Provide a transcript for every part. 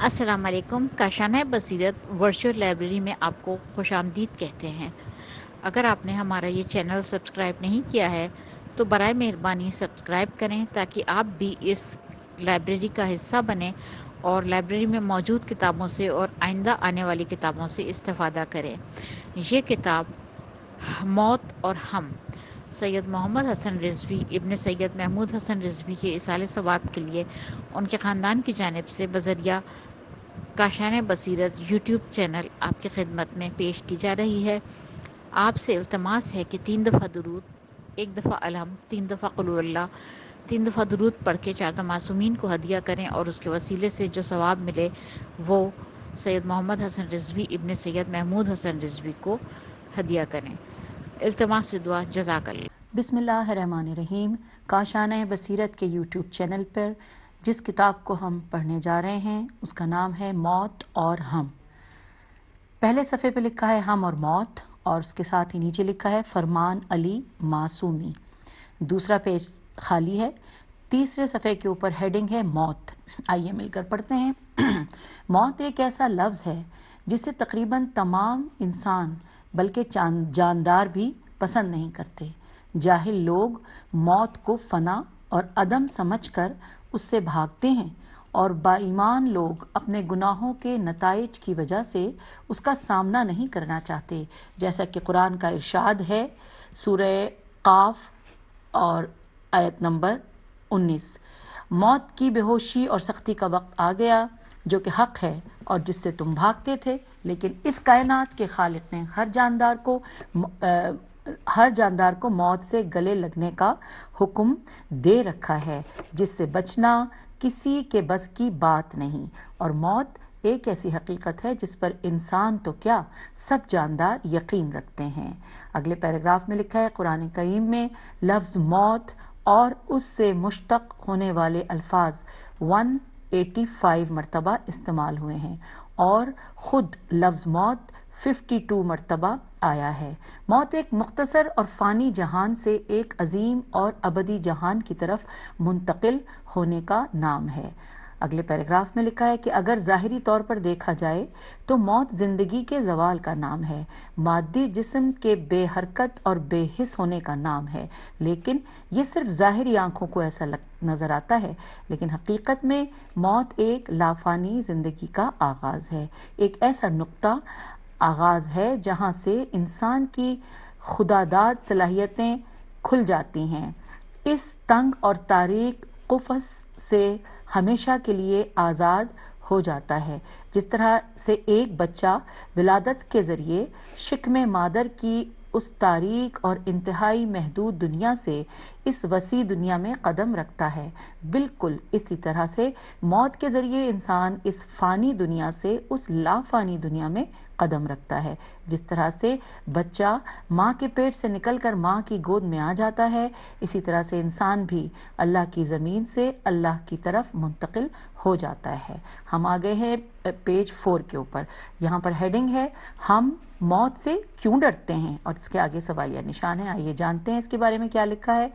السلام علیکم. کاشانہ بصیرت ورچوئل لائبریری میں آپ کو خوش آمدید کہتے ہیں. اگر آپ نے ہمارا یہ چینل سبسکرائب نہیں کیا ہے تو برائے مہربانی سبسکرائب کریں تاکہ آپ بھی اس لائبریری کا حصہ بنیں اور لائبریری میں موجود کتابوں سے اور آئندہ آنے والی کتابوں سے استفادہ کریں. یہ کتاب موت اور ہم سید محمد حسن رضوی ابن سید محمود حسن رضوی کے اصالِ ثواب کے لیے ان کے خاندان کی جانب سے بذریعہ کاشانہ بصیرت یوٹیوب چینل آپ کی خدمت میں پیش کی جا رہی ہے. آپ سے التماس ہے کہ 3 دفعہ درود، 1 دفعہ الحمد، 3 دفعہ قل اللہ، 3 دفعہ درود پڑھ کے 4 معصومین کو ہدیہ کریں اور اس کے وسیلے سے جو ثواب ملے وہ سید محمد حسن رضوی ابن سید محمود حسن رضوی کو ہدیہ کریں. التماس سے دعا. جزاک اللہ. بسم اللہ الرحمن الرحیم. کاشانہ بصیرت کے یوٹیوب چینل پر جس کتاب کو ہم پڑھنے جا رہے ہیں اس کا نام ہے موت اور ہم. پہلے صفحے پہ لکھا ہے ہم اور موت، اور اس کے ساتھ ہی نیچے لکھا ہے فرمان علی معصومی. دوسرا پیج خالی ہے. تیسرے صفحے کے اوپر ہیڈنگ ہے موت. آئیے مل کر پڑھتے ہیں. موت ایک ایسا لفظ ہے جسے تقریباً تمام انسان بلکہ جاندار بھی پسند نہیں کرتے. جاہل لوگ موت کو فنا اور عدم سمجھ کر اس سے بھاگتے ہیں، اور با ایمان لوگ اپنے گناہوں کے نتائج کی وجہ سے اس کا سامنا نہیں کرنا چاہتے، جیسا کہ قرآن کا ارشاد ہے سورہ قاف اور آیت نمبر 19. موت کی بے ہوشی اور سختی کا وقت آ گیا جو کہ حق ہے اور جس سے تم بھاگتے تھے، لیکن اس کائنات کے خالق نے ہر جاندار کو موت سے گلے لگنے کا حکم دے رکھا ہے، جس سے بچنا کسی کے بس کی بات نہیں. اور موت ایک ایسی حقیقت ہے جس پر انسان تو کیا سب جاندار یقین رکھتے ہیں. اگلے پیراگراف میں لکھا ہے قرآن کریم میں لفظ موت اور اس سے مشتق ہونے والے الفاظ 185 مرتبہ استعمال ہوئے ہیں، اور خود لفظ موت 52 مرتبہ آیا ہے. موت ایک مختصر اور فانی جہان سے ایک عظیم اور ابدی جہان کی طرف منتقل ہونے کا نام ہے. اگلے پیراگراف میں لکھا ہے کہ اگر ظاہری طور پر دیکھا جائے تو موت زندگی کے زوال کا نام ہے، مادی جسم کے بے حرکت اور بے حس ہونے کا نام ہے. لیکن یہ صرف ظاہری آنکھوں کو ایسا نظر آتا ہے، لیکن حقیقت میں موت ایک لافانی زندگی کا آغاز ہے، ایک ایسا نقطہ آغاز ہے جہاں سے انسان کی خداداد صلاحیتیں کھل جاتی ہیں. اس تنگ اور تاریک قفس سے ہمیشہ کے لیے آزاد ہو جاتا ہے. جس طرح سے ایک بچہ ولادت کے ذریعے شکم مادر کی اس تاریک اور انتہائی محدود دنیا سے اس وسیع دنیا میں قدم رکھتا ہے، بالکل اسی طرح سے موت کے ذریعے انسان اس فانی دنیا سے اس لافانی دنیا میں قدم رکھتا ہے. جس طرح سے بچہ ماں کے پیٹ سے نکل کر ماں کی گود میں آ جاتا ہے، اسی طرح سے انسان بھی اللہ کی زمین سے اللہ کی طرف منتقل ہو جاتا ہے. ہم آگے ہیں پیج 4 کے اوپر. یہاں پر ہیڈنگ ہے ہم موت سے کیوں ڈرتے ہیں، اور اس کے آگے سوالیہ نشان ہے. آئیے جانتے ہیں اس کے بارے میں کیا لکھا ہے.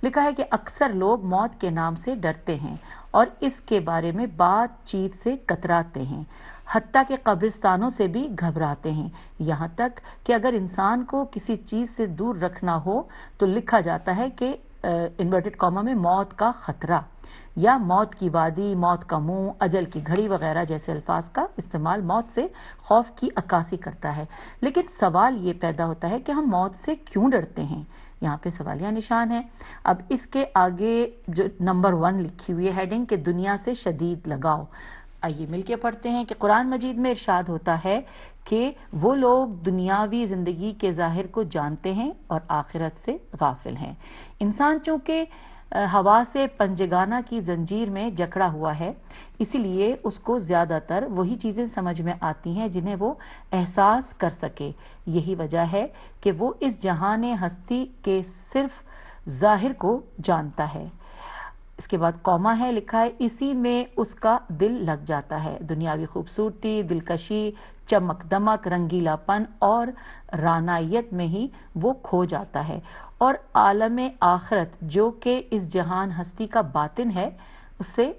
لکھا ہے کہ اکثر لوگ موت کے نام سے ڈرتے ہیں اور اس کے بارے میں بات چیت سے کتراتے ہیں، حتیٰ کہ قبرستانوں سے بھی گھبراتے ہیں. یہاں تک کہ اگر انسان کو کسی چیز سے دور رکھنا ہو تو لکھا جاتا ہے کہ انورٹڈ کاما میں موت کا خطرہ یا موت کی وادی، موت کا منہ، اجل کی گھڑی وغیرہ جیسے الفاظ کا استعمال موت سے خوف کی عکاسی کرتا ہے. لیکن سوال یہ پیدا ہوتا ہے کہ ہم موت سے کیوں ڈرتے ہیں. یہاں پہ سوالیہ نشان ہے. اب اس کے آگے جو نمبر 1 لکھی ہوئی ہے ہیڈنگ کہ دنیا سے شدید لگاؤ. آئیے مل کے پڑھتے ہیں کہ قرآن مجید میں ارشاد ہوتا ہے کہ وہ لوگ دنیاوی زندگی کے ظاہر کو جانتے ہیں اور آخرت سے غافل ہیں. انسان چونکہ حواس پنجگانہ کی زنجیر میں جکڑا ہوا ہے، اسی لیے اس کو زیادہ تر وہی چیزیں سمجھ میں آتی ہیں جنہیں وہ احساس کر سکے. یہی وجہ ہے کہ وہ اس جہان ہستی کے صرف ظاہر کو جانتا ہے. اس کے بعد کوما ہے، لکھا ہے اسی میں اس کا دل لگ جاتا ہے. دنیاوی خوبصورتی، دلکشی، چمک دمک، رنگیلا پن اور رانائیت میں ہی وہ کھو جاتا ہے، اور عالم آخرت جو کہ اس جہان ہستی کا باطن ہے اس سے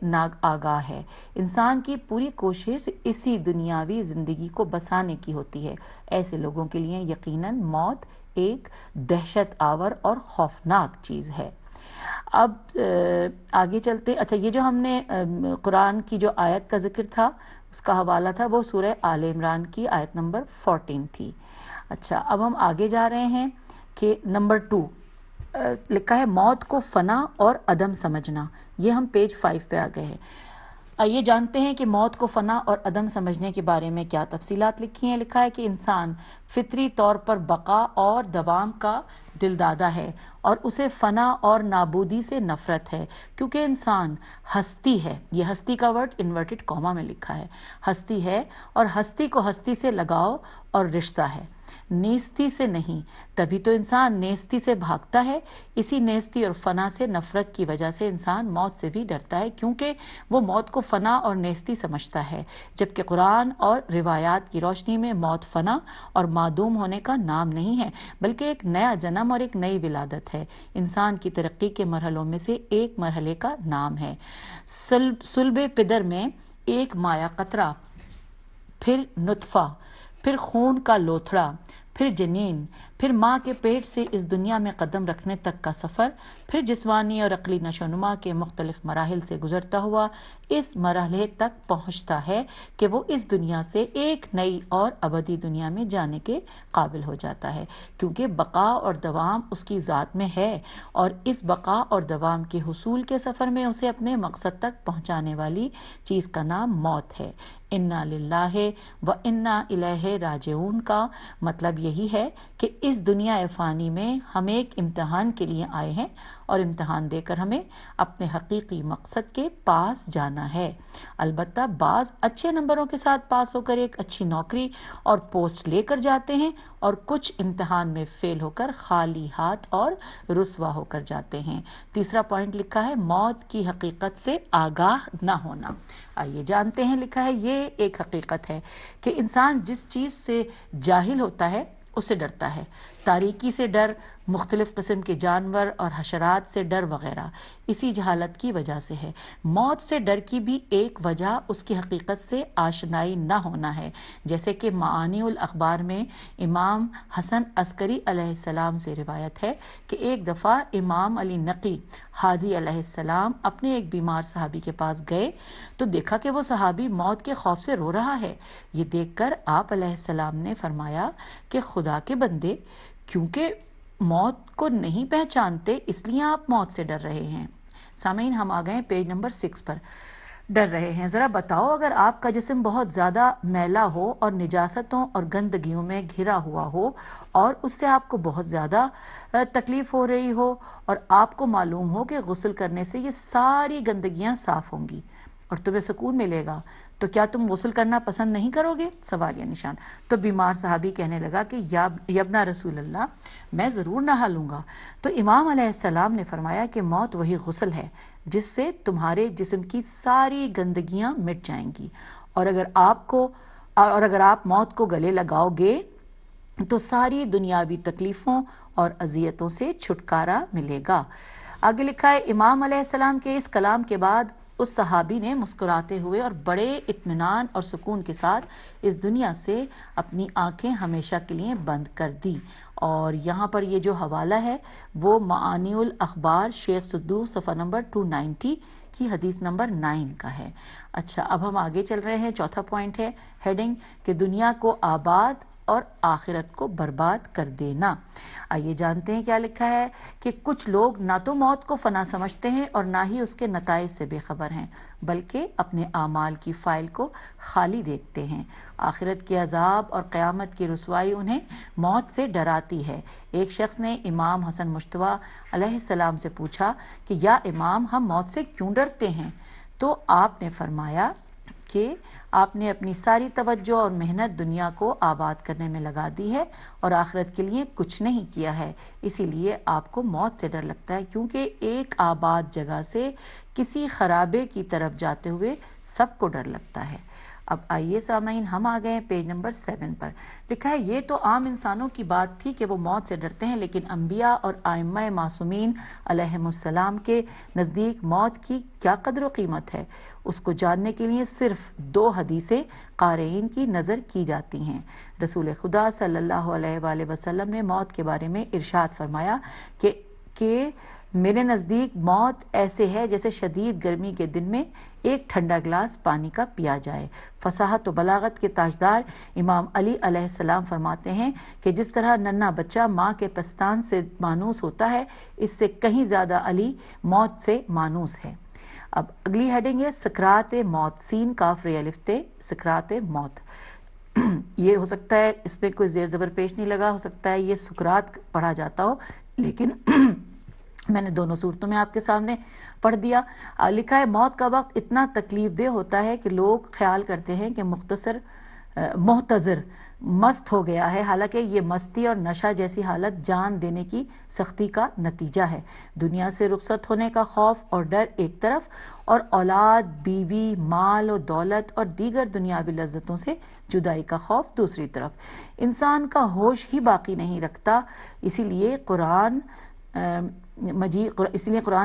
آگاہ ہے۔ انسان کی پوری کوشش اسی دنیاوی زندگی کو بسانے کی ہوتی ہے۔ ایسے لوگوں کے لیے یقیناً موت ایک دہشت آور اور خوفناک چیز ہے۔ اب آگے چلتے، اچھا یہ جو ہم نے قرآن کی جو آیت کا ذکر تھا اس کا حوالہ تھا وہ سورہ آل عمران کی آیت نمبر 14 تھی۔ اچھا اب ہم آگے جا رہے ہیں کہ نمبر 2 لکھا ہے موت کو فنا اور عدم سمجھنا۔ یہ ہم پیج 5 پہ آ گئے ہیں۔ آئیے جانتے ہیں کہ موت کو فنا اور عدم سمجھنے کے بارے میں کیا تفصیلات لکھی ہیں۔ لکھا ہے کہ انسان فطری طور پر بقا اور دوام کا دلدادہ ہے اور اسے فنا اور نابودی سے نفرت ہے، کیونکہ انسان ہستی ہے۔ یہ ہستی کا ورڈ انورٹڈ کاما میں لکھا ہے، ہستی ہے اور ہستی کو ہستی سے لگاؤ اور رشتہ ہے، نیستی سے نہیں۔ تبھی تو انسان نیستی سے بھاگتا ہے۔ اسی نیستی اور فنا سے نفرت کی وجہ سے انسان موت سے بھی ڈرتا ہے، کیونکہ وہ موت کو فنا اور نیستی سمجھتا ہے، جبکہ قرآن اور روایات کی روشنی میں موت فنا اور معدوم ہونے کا نام نہیں ہے، بلکہ ایک نیا جنم اور ایک نئی ولادت ہے۔ انسان کی ترقی کے مرحلوں میں سے ایک مرحلے کا نام ہے۔ صلب پدر میں ایک مائع قطرہ، پھر نطفہ، پھر خون کا لوتھڑا، پھر جنین، پھر ماں کے پیٹ سے اس دنیا میں قدم رکھنے تک کا سفر، پھر جسمانی اور عقلی نشوونما کے مختلف مراحل سے گزرتا ہوا اس مرحلے تک پہنچتا ہے کہ وہ اس دنیا سے ایک نئی اور ابدی دنیا میں جانے کے قابل ہو جاتا ہے، کیونکہ بقا اور دوام اس کی ذات میں ہے، اور اس بقا اور دوام کے حصول کے سفر میں اسے اپنے مقصد تک پہنچانے والی چیز کا نام موت ہے۔ انا للہ و انا الیہ راجعون کا مطلب یہی ہے کہ اس دنیا فانی میں ہم ایک امتحان کے لیے آئے ہیں اور امتحان دے کر ہمیں اپنے حقیقی مقصد کے پاس جانا ہے۔ البتہ بعض اچھے نمبروں کے ساتھ پاس ہو کر ایک اچھی نوکری اور پوسٹ لے کر جاتے ہیں، اور کچھ امتحان میں فیل ہو کر خالی ہاتھ اور رسوا ہو کر جاتے ہیں۔ تیسرا پوائنٹ لکھا ہے موت کی حقیقت سے آگاہ نہ ہونا۔ آئیے جانتے ہیں، لکھا ہے یہ ایک حقیقت ہے کہ انسان جس چیز سے جاہل ہوتا ہے اس سے ڈرتا ہے۔ تاریکی سے ڈر، مختلف قسم کے جانور اور حشرات سے ڈر وغیرہ اسی جہالت کی وجہ سے ہے۔ موت سے ڈر کی بھی ایک وجہ اس کی حقیقت سے آشنائی نہ ہونا ہے، جیسے کہ معانی الاخبار میں امام حسن عسکری علیہ السلام سے روایت ہے کہ ایک دفعہ امام علی نقی ہادی علیہ السلام اپنے ایک بیمار صحابی کے پاس گئے تو دیکھا کہ وہ صحابی موت کے خوف سے رو رہا ہے۔ یہ دیکھ کر آپ علیہ السلام نے فرمایا کہ خدا کے بندے، کیونکہ موت کو نہیں پہچانتے اس لیے آپ موت سے ڈر رہے ہیں۔ سامعین ہم آ گئے پیج نمبر 6 پر۔ ڈر رہے ہیں، ذرا بتاؤ اگر آپ کا جسم بہت زیادہ میلا ہو اور نجاستوں اور گندگیوں میں گھرا ہوا ہو اور اس سے آپ کو بہت زیادہ تکلیف ہو رہی ہو، اور آپ کو معلوم ہو کہ غسل کرنے سے یہ ساری گندگیاں صاف ہوں گی اور تمہیں سکون ملے گا، تو کیا تم غسل کرنا پسند نہیں کرو گے؟ سوالیہ نشان۔ تو بیمار صحابی کہنے لگا کہ یا ابن رسول اللہ، میں ضرور نہا لوں گا۔ تو امام علیہ السلام نے فرمایا کہ موت وہی غسل ہے جس سے تمہارے جسم کی ساری گندگیاں مٹ جائیں گی، اور اگر آپ موت کو گلے لگاؤ گے تو ساری دنیاوی تکلیفوں اور اذیتوں سے چھٹکارا ملے گا۔ آگے لکھا ہے امام علیہ السلام کے اس کلام کے بعد اس صحابی نے مسکراتے ہوئے اور بڑے اطمینان اور سکون کے ساتھ اس دنیا سے اپنی آنکھیں ہمیشہ کے لیے بند کر دی۔ اور یہاں پر یہ جو حوالہ ہے وہ معانی الاخبار شیخ صدوق صفحہ نمبر 290 کی حدیث نمبر 9 کا ہے۔ اچھا اب ہم آگے چل رہے ہیں، چوتھا پوائنٹ ہے ہیڈنگ کہ دنیا کو آباد اور آخرت کو برباد کر دینا۔ آئیے جانتے ہیں کیا لکھا ہے کہ کچھ لوگ نہ تو موت کو فنا سمجھتے ہیں اور نہ ہی اس کے نتائج سے بے خبر ہیں، بلکہ اپنے اعمال کی فائل کو خالی دیکھتے ہیں۔ آخرت کے عذاب اور قیامت کی رسوائی انہیں موت سے ڈراتی ہے۔ ایک شخص نے امام حسن مجتبیٰ علیہ السلام سے پوچھا کہ یا امام، ہم موت سے کیوں ڈرتے ہیں؟ تو آپ نے فرمایا کہ آپ نے اپنی ساری توجہ اور محنت دنیا کو آباد کرنے میں لگا دی ہے اور آخرت کے لیے کچھ نہیں کیا ہے، اسی لیے آپ کو موت سے ڈر لگتا ہے، کیونکہ ایک آباد جگہ سے کسی خرابے کی طرف جاتے ہوئے سب کو ڈر لگتا ہے۔ اب آئیے سامعین، ہم آ گئے ہیں پیج نمبر 7 پر۔ لکھا ہے یہ تو عام انسانوں کی بات تھی کہ وہ موت سے ڈرتے ہیں، لیکن انبیاء اور ائمہ معصومین علیہم السلام کے نزدیک موت کی کیا قدر و قیمت ہے، اس کو جاننے کے لیے صرف 2 حدیثیں قارئین کی نظر کی جاتی ہیں۔ رسول خدا صلی اللہ علیہ وآلہ وسلم نے موت کے بارے میں ارشاد فرمایا کہ میرے نزدیک موت ایسے ہے جیسے شدید گرمی کے دن میں ایک ٹھنڈا گلاس پانی کا پیا جائے۔ فصاحت و بلاغت کے تاجدار امام علی علیہ السلام فرماتے ہیں کہ جس طرح ننھا بچہ ماں کے پستان سے مانوس ہوتا ہے، اس سے کہیں زیادہ علی موت سے مانوس ہے۔ اب اگلی ہیڈنگ ہے سکرات موت، سین کاف ر الف تے، سکرات موت۔ یہ ہو سکتا ہے اس میں کوئی زیر زبر پیش نہیں لگا، ہو سکتا ہے یہ سکرات پڑھا جاتا ہو، لیکن میں نے دونوں صورتوں میں آپ کے سامنے پڑھ دیا۔ لکھا ہے موت کا وقت اتنا تکلیف دہ ہوتا ہے کہ لوگ خیال کرتے ہیں کہ محتضر مست ہو گیا ہے، حالانکہ یہ مستی اور نشہ جیسی حالت جان دینے کی سختی کا نتیجہ ہے۔ دنیا سے رخصت ہونے کا خوف اور ڈر ایک طرف، اور اولاد، بیوی، مال و دولت اور دیگر دنیاوی لذتوں سے جدائی کا خوف دوسری طرف۔ انسان کا ہوش ہی باقی نہیں رکھتا، اسی لیے قرآن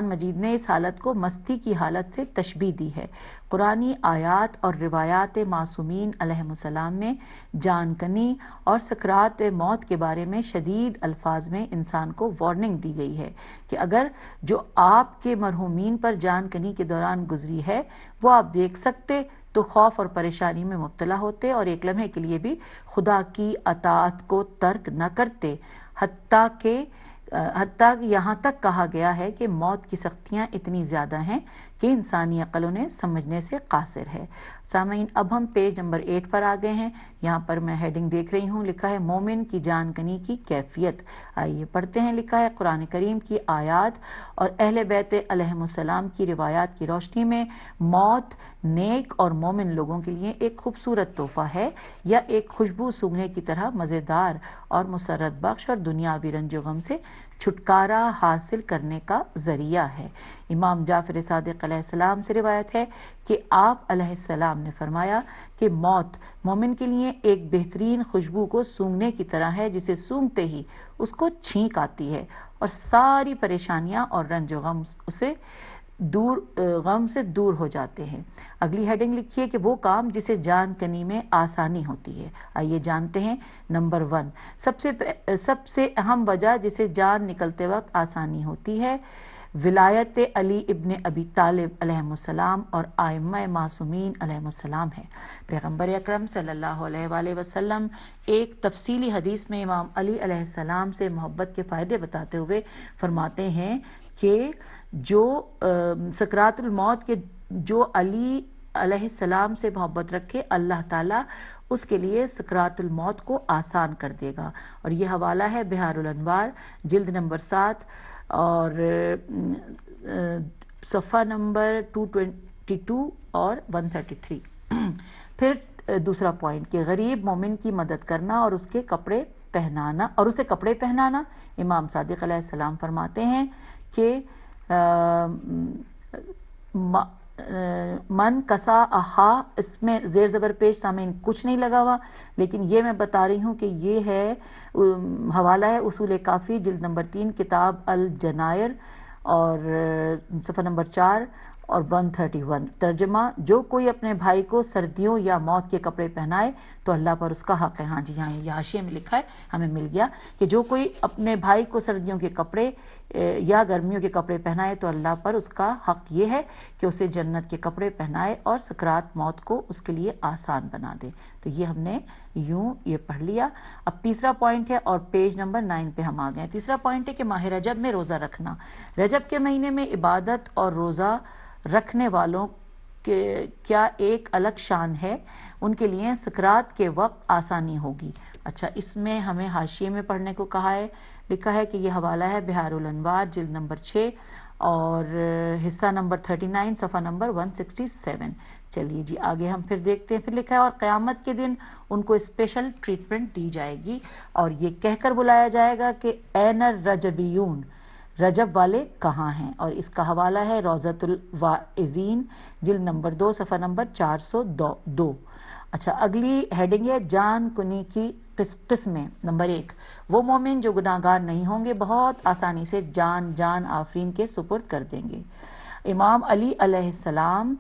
مجید نے اس حالت کو مستی کی حالت سے تشبیہ دی ہے۔ قرآنی آیات اور روایات معصومین علیہم السلام میں جان کنی اور سکرات موت کے بارے میں شدید الفاظ میں انسان کو وارننگ دی گئی ہے کہ اگر جو آپ کے مرحومین پر جان کنی کے دوران گزری ہے وہ آپ دیکھ سکتے تو خوف اور پریشانی میں مبتلا ہوتے اور ایک لمحے کے لیے بھی خدا کی اطاعت کو ترک نہ کرتے، حتیٰ کہ یہاں تک کہا گیا ہے کہ موت کی سختیاں اتنی زیادہ ہیں کہ انسانی عقل انہیں سمجھنے سے قاصر ہے۔ سامعین، اب ہم پیج نمبر 8 پر آ گئے ہیں۔ یہاں پر میں ہیڈنگ دیکھ رہی ہوں، لکھا ہے مومن کی جان کنی کی کیفیت۔ آئیے پڑھتے ہیں۔ لکھا ہے قرآن کریم کی آیات اور اہل بیت علیہم السلام کی روایات کی روشنی میں موت نیک اور مومن لوگوں کے لیے ایک خوبصورت تحفہ ہے یا ایک خوشبو سونگھنے کی طرح مزیدار اور مسرت بخش اور دنیاوی رنج و غم سے چھٹکارا حاصل کرنے کا ذریعہ ہے۔ امام جعفر صادق علیہ السلام سے روایت ہے کہ آپ علیہ السلام نے فرمایا کہ موت مومن کے لیے ایک بہترین خوشبو کو سونگھنے کی طرح ہے، جسے سونگھتے ہی اس کو چھینک آتی ہے اور ساری پریشانیاں اور رنج و غم سے دور ہو جاتے ہیں۔ اگلی ہیڈنگ لکھیے کہ وہ کام جسے جان کنی میں آسانی ہوتی ہے۔ آئیے جانتے ہیں۔ نمبر 1، سب سے اہم وجہ جسے جان نکلتے وقت آسانی ہوتی ہے ولایت علی ابن ابی طالب علیہ السلام اور ائمہ معصومین علیہ السلام ہے۔ پیغمبر اکرم صلی اللہ علیہ وآلہ وسلم ایک تفصیلی حدیث میں امام علی علیہ السلام سے محبت کے فائدے بتاتے ہوئے فرماتے ہیں کہ جو سکرات الموت کے جو علی علیہ السلام سے محبت رکھے، اللہ تعالیٰ اس کے لیے سکرات الموت کو آسان کر دے گا۔ اور یہ حوالہ ہے بحار الانوار، جلد نمبر 7 اور صفحہ نمبر 222 اور 133۔ پھر دوسرا پوائنٹ کہ غریب مومن کی مدد کرنا اور اسے کپڑے پہنانا۔ امام صادق علیہ السلام فرماتے ہیں کہ من کسا اخا، اس میں زیر زبر پیش سامعین کچھ نہیں لگا ہوا، لیکن یہ میں بتا رہی ہوں کہ یہ ہے حوالہ ہے اصول کافی، جلد نمبر 3، کتاب الجنائر اور صفحہ نمبر 4 اور 131۔ ترجمہ: جو کوئی اپنے بھائی کو سردیوں یا موت کے کپڑے پہنائے تو اللہ پر اس کا حق ہے۔ ہاں جی، ہاں یہ حاشیے میں لکھا ہے، ہمیں مل گیا کہ جو کوئی اپنے بھائی کو سردیوں کے کپڑے یا گرمیوں کے کپڑے پہنائے تو اللہ پر اس کا حق یہ ہے کہ اسے جنت کے کپڑے پہنائے اور سکرات موت کو اس کے لیے آسان بنا دے۔ تو یہ ہم نے یہ پڑھ لیا۔ اب تیسرا پوائنٹ ہے اور پیج نمبر 9 پہ ہم آ گئے ہیں۔ تیسرا پوائنٹ ہے کہ ماہ رجب میں روزہ رکھنا۔ رجب کے مہینے میں عبادت اور روزہ رکھنے والوں کے کیا ایک الگ شان ہے، ان کے لیے سکرات کے وقت آسانی ہوگی۔ اچھا، اس میں ہمیں حاشیے میں پڑھنے کو کہا ہے، لکھا ہے کہ یہ حوالہ ہے بحار الانوار، جلد نمبر 6 اور حصہ نمبر 39، صفحہ نمبر 167۔ چلیے جی آگے ہم پھر دیکھتے ہیں. پھر لکھا ہے اور قیامت کے دن ان کو اسپیشل ٹریٹمنٹ دی جائے گی اور یہ کہہ کر بلایا جائے گا کہ این الرجبیون، رجب والے کہاں ہیں. اور اس کا حوالہ ہے روضۃ الواعظین جلد نمبر 2 صفحہ نمبر 402. اچھا اگلی ہیڈنگ ہے جان کنی کی قسمیں. نمبر 1، وہ مومن جو گناہ گار نہیں ہوں گے بہت آسانی سے جان آفرین کے سپرد کر دیں گے. امام علی علیہ السلام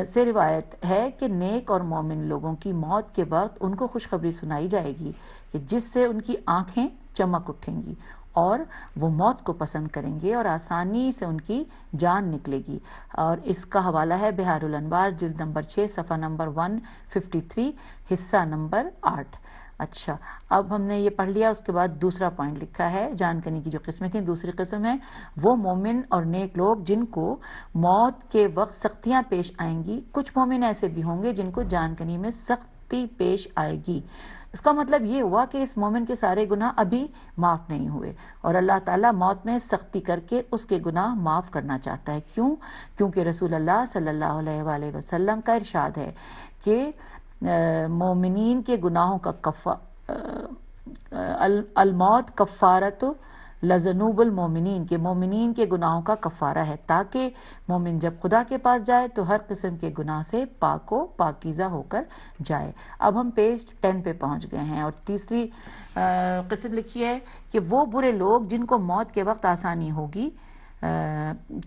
سے روایت ہے کہ نیک اور مومن لوگوں کی موت کے وقت ان کو خوشخبری سنائی جائے گی کہ جس سے ان کی آنکھیں چمک اٹھیں گی اور وہ موت کو پسند کریں گے اور آسانی سے ان کی جان نکلے گی. اور اس کا حوالہ ہے بحار الانوار جلد نمبر 6 صفحہ نمبر 153 حصہ نمبر 8. اچھا اب ہم نے یہ پڑھ لیا. اس کے بعد دوسرا پوائنٹ لکھا ہے جان کنی کی جو قسمیں تھیں. دوسری قسم ہے وہ مومن اور نیک لوگ جن کو موت کے وقت سختیاں پیش آئیں گی. کچھ مومن ایسے بھی ہوں گے جن کو جان کنی میں سختی پیش آئے گی. اس کا مطلب یہ ہوا کہ اس مومن کے سارے گناہ ابھی معاف نہیں ہوئے اور اللہ تعالیٰ موت میں سختی کر کے اس کے گناہ معاف کرنا چاہتا ہے. کیونکہ رسول اللہ صلی اللہ علیہ وآلہ وسلم کا ارشاد ہے کہ مومنین کے گناہوں کا الموت کفارت لذنوب المومنین، کے مومنین کے گناہوں کا کفارہ ہے تاکہ مومن جب خدا کے پاس جائے تو ہر قسم کے گناہ سے پاک و پاکیزہ ہو کر جائے. اب ہم پیج 10 پہ پہنچ گئے ہیں اور تیسری قسم لکھی ہے کہ وہ برے لوگ جن کو موت کے وقت آسانی ہوگی.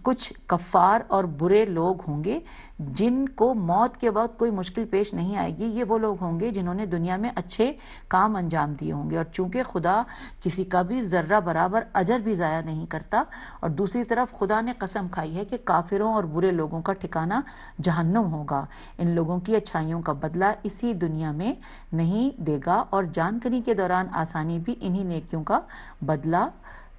کچھ کفار اور برے لوگ ہوں گے جن کو موت کے وقت کوئی مشکل پیش نہیں آئے گی. یہ وہ لوگ ہوں گے جنہوں نے دنیا میں اچھے کام انجام دیے ہوں گے اور چونکہ خدا کسی کا بھی ذرہ برابر اجر بھی ضائع نہیں کرتا اور دوسری طرف خدا نے قسم کھائی ہے کہ کافروں اور برے لوگوں کا ٹھکانہ جہنم ہوگا. ان لوگوں کی اچھائیوں کا بدلہ اسی دنیا میں نہیں دے گا اور جان کنی کے دوران آسانی بھی انہی نیکیوں کا بدلہ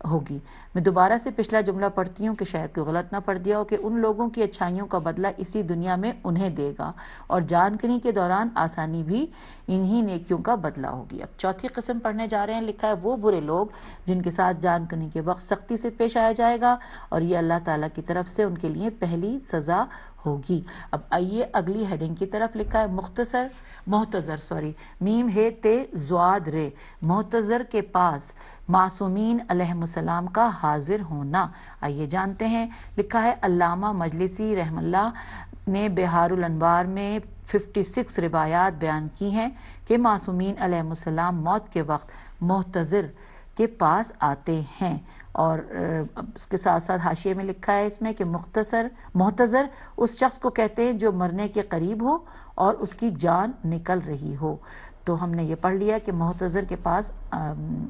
ہوگی. میں دوبارہ سے پچھلا جملہ پڑھتی ہوں کہ شاید کوئی غلط نہ پڑھ دیا ہو کہ ان لوگوں کی اچھائیوں کا بدلہ اسی دنیا میں انہیں دے گا اور جان کنی کے دوران آسانی بھی انہی نیکیوں کا بدلہ ہوگی. اب چوتھی قسم پڑھنے جا رہے ہیں. لکھا ہے وہ برے لوگ جن کے ساتھ جان کنی کے وقت سختی سے پیش آیا جائے گا اور یہ اللہ تعالیٰ کی طرف سے ان کے لیے پہلی سزا ہوگی. اب آئیے اگلی ہیڈنگ کی طرف. لکھا ہے محتضر میم ہے تے زواد رے، محتضر کے پاس معصومین علیہم السلام کا حاضر ہونا. آئیے جانتے ہیں. لکھا ہے علامہ مجلسی رحم اللہ نے بحار الانوار میں 56 روایات بیان کی ہیں کہ معصومین علیہم السلام موت کے وقت محتضر کے پاس آتے ہیں. اور اس کے ساتھ ساتھ حاشیے میں لکھا ہے اس میں کہ محتضر اس شخص کو کہتے ہیں جو مرنے کے قریب ہو اور اس کی جان نکل رہی ہو. تو ہم نے یہ پڑھ لیا کہ محتضر کے پاس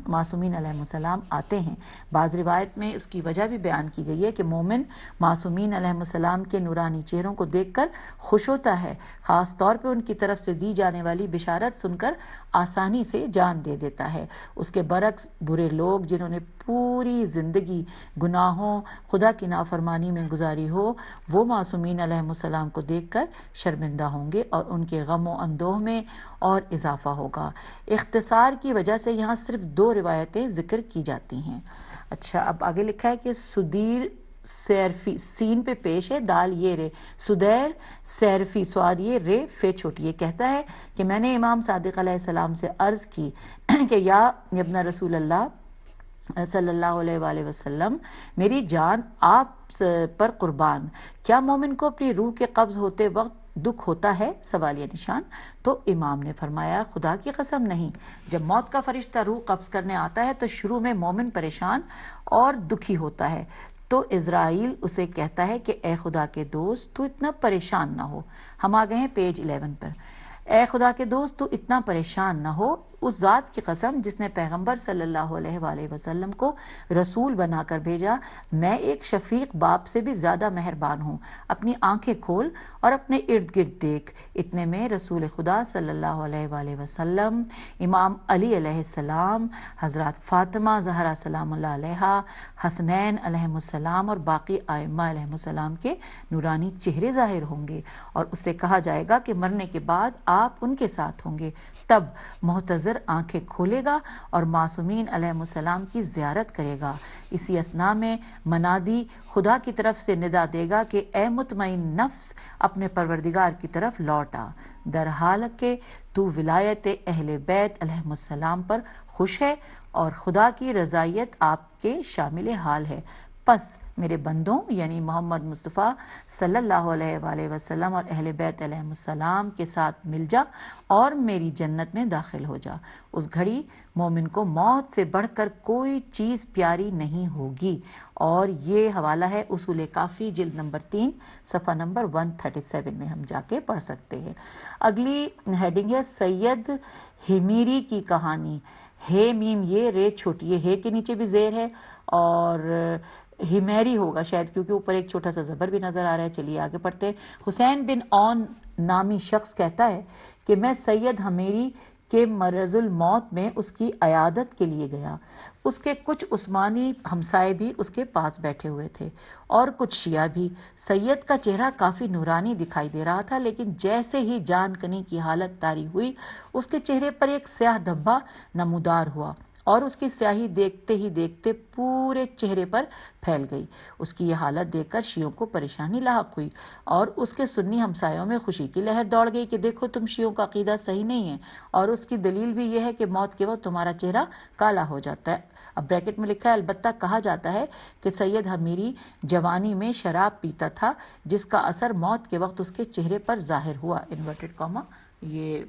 معصومین علیہ السلام آتے ہیں. بعض روایت میں اس کی وجہ بھی بیان کی گئی ہے کہ مومن معصومین علیہ السلام کے نورانی چہروں کو دیکھ کر خوش ہوتا ہے، خاص طور پہ ان کی طرف سے دی جانے والی بشارت سن کر آسانی سے جان دے دیتا ہے. اس کے برعکس برے لوگ جنہوں نے پوری زندگی گناہوں خدا کی نافرمانی میں گزاری ہو وہ معصومین علیہ السلام کو دیکھ کر شرمندہ ہوں گے اور ان کے غم و اندوہ میں اور اضافہ ہوگا. اختصار کی وجہ سے یہاں صرف 2 روایتیں ذکر کی جاتی ہیں. اچھا اب آگے لکھا ہے کہ سدیر سیرفی، سین پہ پیش ہے، دال یہ رے، سدیر سیرفی، سواد یہ رے، فے چھوٹی، یہ کہتا ہے کہ میں نے امام صادق علیہ السلام سے عرض کی کہ یا ابن رسول اللہ صلی اللہ علیہ وآلہ وسلم، میری جان آپ پر قربان، کیا مومن کو اپنی روح کے قبض ہوتے وقت دکھ ہوتا ہے؟ سوالیہ نشان. تو امام نے فرمایا خدا کی قسم نہیں. جب موت کا فرشتہ روح قبض کرنے آتا ہے تو شروع میں مومن پریشان اور دکھی ہوتا ہے تو عزرائیل اسے کہتا ہے کہ اے خدا کے دوست تو اتنا پریشان نہ ہو. ہم آ گئے ہیں پیج 11 پر. اے خدا کے دوست تو اتنا پریشان نہ ہو، اس ذات کی قسم جس نے پیغمبر صلی اللہ علیہ وآلہ وسلم کو رسول بنا کر بھیجا، میں ایک شفیق باپ سے بھی زیادہ مہربان ہوں. اپنی آنکھیں کھول اور اپنے ارد گرد دیکھ. اتنے میں رسول خدا صلی اللہ علیہ وآلہ وسلم، امام علی علیہ السلام، حضرات فاطمہ زہرا سلام اللہ علیہا، حسنین علیہ السلام اور باقی ائمہ علیہ السلام کے نورانی چہرے ظاہر ہوں گے اور اس سے کہا جائے گا کہ مرنے کے بعد آپ ان کے ساتھ ہوں گے. تب محتضر نظر آنکھیں کھولے گا اور معصومین علیہ السلام کی زیارت کرے گا۔ اسی اثناء میں منادی خدا کی طرف سے ندا دے گا کہ اے مطمئن نفس اپنے پروردگار کی طرف لوٹ آ، در حال کہ تو ولایت اہل بیت علیہ السلام پر خوش ہے اور خدا کی رضائیت آپ کے شامل حال ہے، پس میرے بندوں یعنی محمد مصطفیٰ صلی اللہ علیہ وآلہ وسلم اور اہل بیت علیہ السلام کے ساتھ مل جا اور میری جنت میں داخل ہو جا۔ اس گھڑی مومن کو موت سے بڑھ کر کوئی چیز پیاری نہیں ہوگی۔ اور یہ حوالہ ہے اصول کافی جلد نمبر 3 صفحہ نمبر 137 میں ہم جا کے پڑھ سکتے ہیں۔ اگلی ہیڈنگ ہے سید ہمیری کی کہانی۔ ہے میم یہ رے چھوٹی ہے، ہے کے نیچے بھی زیر ہے اور ہمیری ہوگا شاید کیونکہ اوپر ایک چھوٹا سا زبر بھی نظر آ رہا ہے۔ چلیے آگے پڑھتے ہیں۔ حسین بن اون نامی شخص کہتا ہے کہ میں سید ہمیری کے مرض الموت میں اس کی عیادت کے لیے گیا۔ اس کے کچھ عثمانی ہمسائے بھی اس کے پاس بیٹھے ہوئے تھے اور کچھ شیعہ بھی۔ سید کا چہرہ کافی نورانی دکھائی دے رہا تھا، لیکن جیسے ہی جان کنی کی حالت طاری ہوئی اس کے چہرے پر ایک سیاہ دھبا نمودار ہوا اور اس کی سیاہی دیکھتے ہی دیکھتے پورے چہرے پر پھیل گئی۔ اس کی یہ حالت دیکھ کر شیعوں کو پریشانی لاحق ہوئی اور اس کے سنی ہمسایوں میں خوشی کی لہر دوڑ گئی کہ دیکھو تم شیعوں کا عقیدہ صحیح نہیں ہے اور اس کی دلیل بھی یہ ہے کہ موت کے وقت تمہارا چہرہ کالا ہو جاتا ہے۔ اب بریکٹ میں لکھا ہے البتہ کہا جاتا ہے کہ سید ہمیری جوانی میں شراب پیتا تھا جس کا اثر موت کے وقت اس کے چہرے پر ظاہر ہوا۔ انورٹڈ کاما یہ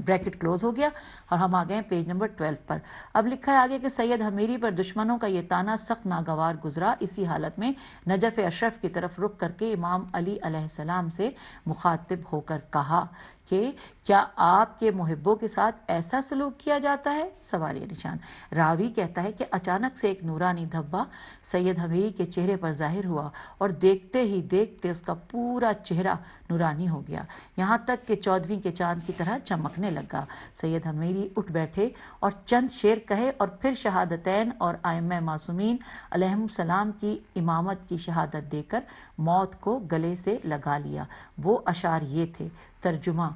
بریکٹ کلوز ہو گیا اور ہم آ گئے ہیں پیج نمبر 12 پر۔ اب لکھا ہے آگے کہ سید ہمیری پر دشمنوں کا یہ طعنہ سخت ناگوار گزرا۔ اسی حالت میں نجف اشرف کی طرف رخ کر کے امام علی علیہ السلام سے مخاطب ہو کر کہا کہ کیا آپ کے محبوں کے ساتھ ایسا سلوک کیا جاتا ہے؟ سوالیہ نشان۔ راوی کہتا ہے کہ اچانک سے ایک نورانی دھبا سید ہمیری کے چہرے پر ظاہر ہوا اور دیکھتے ہی دیکھتے اس کا پورا چہرہ نورانی ہو گیا، یہاں تک کہ 14ویں کے چاند کی طرح چمکنے لگا۔ سید ہمیری اٹھ بیٹھے اور چند شعر کہے اور پھر شہادتین اور ائمہ معصومین علیہم السلام کی امامت کی شہادت دے کر موت کو گلے سے لگا لیا۔ وہ اشعار یہ تھے۔ ترجمہ: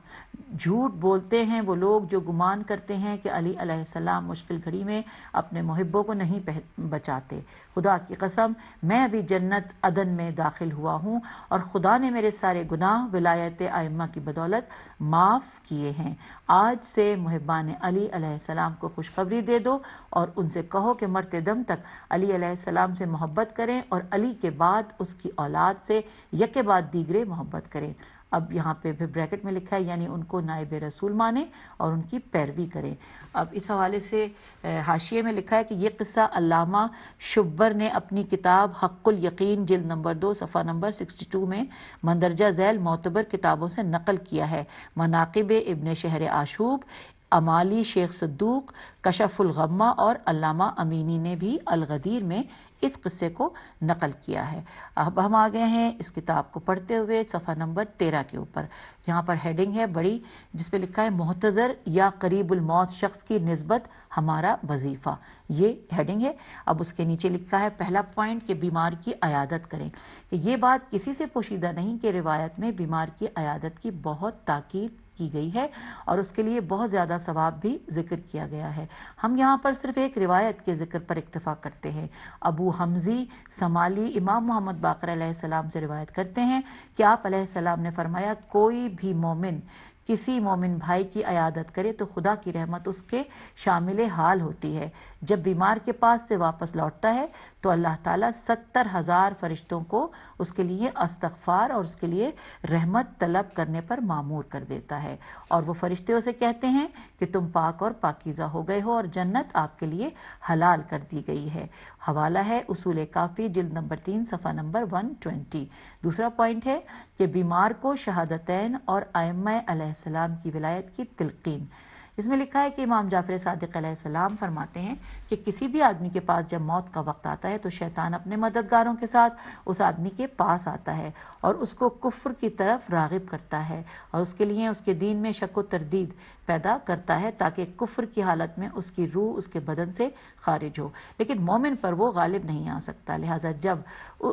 جھوٹ بولتے ہیں وہ لوگ جو گمان کرتے ہیں کہ علی علیہ السلام مشکل گھڑی میں اپنے محبوں کو نہیں بچاتے۔ خدا کی قسم میں ابھی جنت عدن میں داخل ہوا ہوں اور خدا نے میرے سارے گناہ ولایت ائمہ کی بدولت معاف کیے ہیں۔ آج سے محبان علی علیہ السلام کو خوشخبری دے دو اور ان سے کہو کہ مرتے دم تک علی علیہ السلام سے محبت کریں اور علی کے بعد اس کی اولاد سے یکے بعد دیگرے محبت کریں۔ اب یہاں پہ پھر بریکٹ میں لکھا ہے یعنی ان کو نائب رسول مانیں اور ان کی پیروی کریں۔ اب اس حوالے سے حاشیے میں لکھا ہے کہ یہ قصہ علامہ شبر نے اپنی کتاب حق الیقین جلد نمبر 2 صفحہ نمبر 62 میں مندرجہ ذیل معتبر کتابوں سے نقل کیا ہے۔ مناقب ابن شہر آشوب، امالی شیخ صدوق، کشف الغمہ اور علامہ امینی نے بھی الغدیر میں اس قصے کو نقل کیا ہے۔ اب ہم آ گئے ہیں اس کتاب کو پڑھتے ہوئے صفحہ نمبر 13 کے اوپر۔ یہاں پر ہیڈنگ ہے بڑی جس پہ لکھا ہے محتضر یا قریب الموت شخص کی نسبت ہمارا وظیفہ، یہ ہیڈنگ ہے۔ اب اس کے نیچے لکھا ہے پہلا پوائنٹ کہ بیمار کی عیادت کریں، کہ یہ بات کسی سے پوشیدہ نہیں کہ روایت میں بیمار کی عیادت کی بہت تاکید کی گئی ہے اور اس کے لیے بہت زیادہ ثواب بھی ذکر کیا گیا ہے۔ ہم یہاں پر صرف ایک روایت کے ذکر پر اکتفا کرتے ہیں۔ ابو حمزی سمالی امام محمد باقر علیہ السلام سے روایت کرتے ہیں کہ آپ علیہ السلام نے فرمایا کوئی بھی مومن کسی مومن بھائی کی عیادت کرے تو خدا کی رحمت اس کے شامل حال ہوتی ہے۔ جب بیمار کے پاس سے واپس لوٹتا ہے تو اللہ تعالیٰ 70,000 فرشتوں کو اس کے لیے استغفار اور اس کے لیے رحمت طلب کرنے پر مامور کر دیتا ہے، اور وہ فرشتے اسے کہتے ہیں کہ تم پاک اور پاکیزہ ہو گئے ہو اور جنت آپ کے لیے حلال کر دی گئی ہے۔ حوالہ ہے اصول کافی جلد نمبر 3 صفحہ نمبر 120۔ دوسرا پوائنٹ ہے کہ بیمار کو شہادتین اور ائمہ علیہ السلام کی ولایت کی تلقین۔ اس میں لکھا ہے کہ امام جعفر صادق علیہ السلام فرماتے ہیں کہ کسی بھی آدمی کے پاس جب موت کا وقت آتا ہے تو شیطان اپنے مددگاروں کے ساتھ اس آدمی کے پاس آتا ہے اور اس کو کفر کی طرف راغب کرتا ہے اور اس کے لیے اس کے دین میں شک و تردید پیدا کرتا ہے تاکہ کفر کی حالت میں اس کی روح اس کے بدن سے خارج ہو، لیکن مومن پر وہ غالب نہیں آ سکتا۔ لہٰذا جب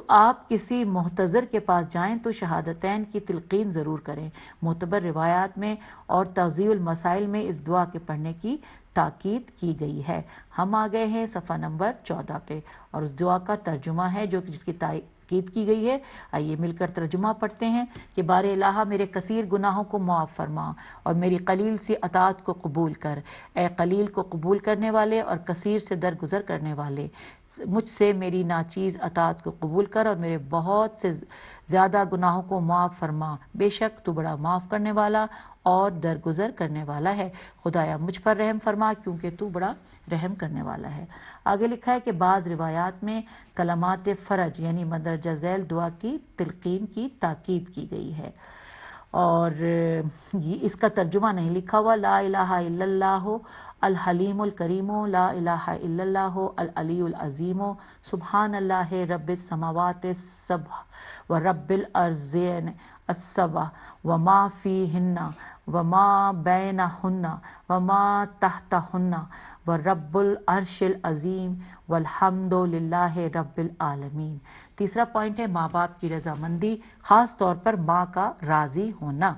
آپ کسی محتضر کے پاس جائیں تو شہادتین کی تلقین ضرور کریں۔ معتبر روایات میں اور توضیح المسائل میں اس دعا کے پڑھنے کی تاکید کی گئی ہے۔ ہم آ گئے ہیں صفحہ نمبر 14 پہ، اور اس دعا کا ترجمہ ہے جو جس کی تاکید کی گئی ہے۔ آئیے مل کر ترجمہ پڑھتے ہیں کہ بار الہ میرے کثیر گناہوں کو معاف فرما اور میری قلیل سی اطاعت کو قبول کر۔ اے قلیل کو قبول کرنے والے اور کثیر سے درگزر کرنے والے، مجھ سے میری ناچیز اطاعت کو قبول کر اور میرے بہت سے زیادہ گناہوں کو معاف فرما، بے شک تو بڑا معاف کرنے والا اور درگزر کرنے والا ہے۔ خدایا مجھ پر رحم فرما کیونکہ تو بڑا رحم کرنے والا ہے۔ آگے لکھا ہے کہ بعض روایات میں کلمات فرج یعنی مندرجہ ذیل دعا کی تلقین کی تاکید کی گئی ہے، اور اس کا ترجمہ نہیں لکھا ہوا۔ لا الہ الا اللہ الحلیم الکریم، لا الہ الا اللہ العلی العظیم، سبحان اللہ رب السماوات السبع و رب الارضین السبع وما فیہن وما بینہن وما تحتہن ورب العرش العظیم والحمد للہ رب العالمین۔ تیسرا پوائنٹ ہے ماں باپ کی رضامندی، خاص طور پر ماں کا راضی ہونا۔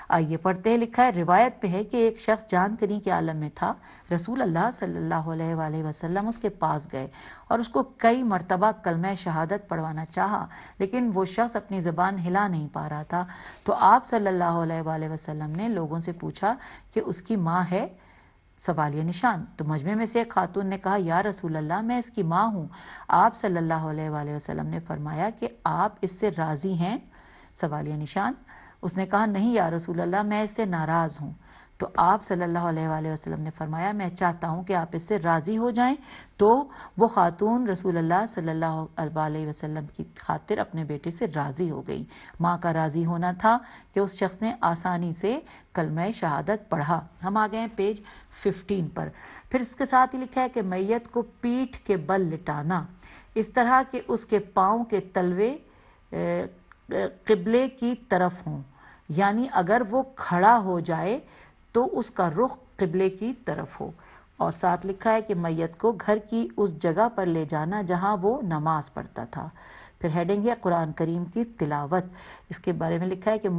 آئیے پڑھتے ہیں، لکھا ہے روایت پہ ہے کہ ایک شخص جان کنی کے عالم میں تھا، رسول اللہ صلی اللہ علیہ وآلہ وسلم اس کے پاس گئے اور اس کو کئی مرتبہ کلمہ شہادت پڑھوانا چاہا، لیکن وہ شخص اپنی زبان ہلا نہیں پا رہا تھا۔ تو آپ صلی اللہ علیہ وآلہ وسلم نے لوگوں سے پوچھا کہ اس کی ماں ہے؟ سوالیہ نشان۔ تو مجمع میں سے ایک خاتون نے کہا یا رسول اللہ میں اس کی ماں ہوں۔ آپ صلی اللہ علیہ وآلہ وسلم نے فرمایا کہ آپ اس سے راضی ہیں؟ سوالیہ نشان۔ اس نے کہا نہیں یا رسول اللہ میں اس سے ناراض ہوں۔ تو آپ صلی اللہ علیہ وآلہ وسلم نے فرمایا میں چاہتا ہوں کہ آپ اس سے راضی ہو جائیں۔ تو وہ خاتون رسول اللہ صلی اللہ علیہ وسلم کی خاطر اپنے بیٹے سے راضی ہو گئی۔ ماں کا راضی ہونا تھا کہ اس شخص نے آسانی سے کلمہ شہادت پڑھا۔ ہم آ گئے ہیں پیج 15 پر۔ پھر اس کے ساتھ ہی لکھا ہے کہ میت کو پیٹھ کے بل لٹانا اس طرح کہ اس کے پاؤں کے تلوے قبلے کی طرف ہوں، یعنی اگر وہ کھڑا ہو جائے تو اس کا رخ قبلے کی طرف ہو۔ اور ساتھ لکھا ہے کہ میت کو گھر کی اس جگہ پر لے جانا جہاں وہ نماز پڑھتا تھا۔ پھر ہیڈنگ ہے قرآن کریم کی تلاوت۔ اس کے بارے میں لکھا ہے کہ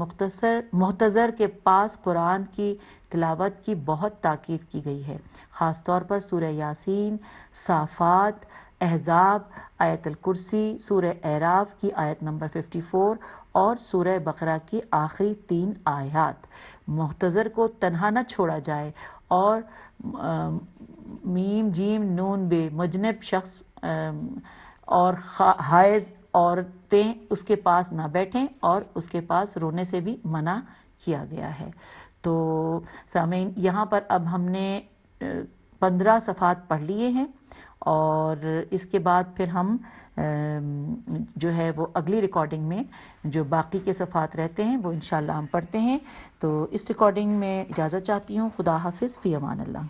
محتضر کے پاس قرآن کی تلاوت کی بہت تاکید کی گئی ہے، خاص طور پر سورہ یاسین، صافات، احزاب، آیت الکرسی، سورہ اعراف کی آیت نمبر 54 اور سورہ بقرہ کی آخری 3 آیات۔ محتضر کو تنہا نہ چھوڑا جائے، اور میم جیم نون بے مجنب شخص اور حائض عورتیں اس کے پاس نہ بیٹھیں، اور اس کے پاس رونے سے بھی منع کیا گیا ہے۔ تو سامعین یہاں پر اب ہم نے 15 صفحات پڑھ لیے ہیں، اور اس کے بعد پھر ہم جو ہے وہ اگلی ریکارڈنگ میں جو باقی کے صفحات رہتے ہیں وہ انشاءاللہ ہم پڑھتے ہیں۔ تو اس ریکارڈنگ میں اجازت چاہتی ہوں۔ خدا حافظ، فی امان اللہ۔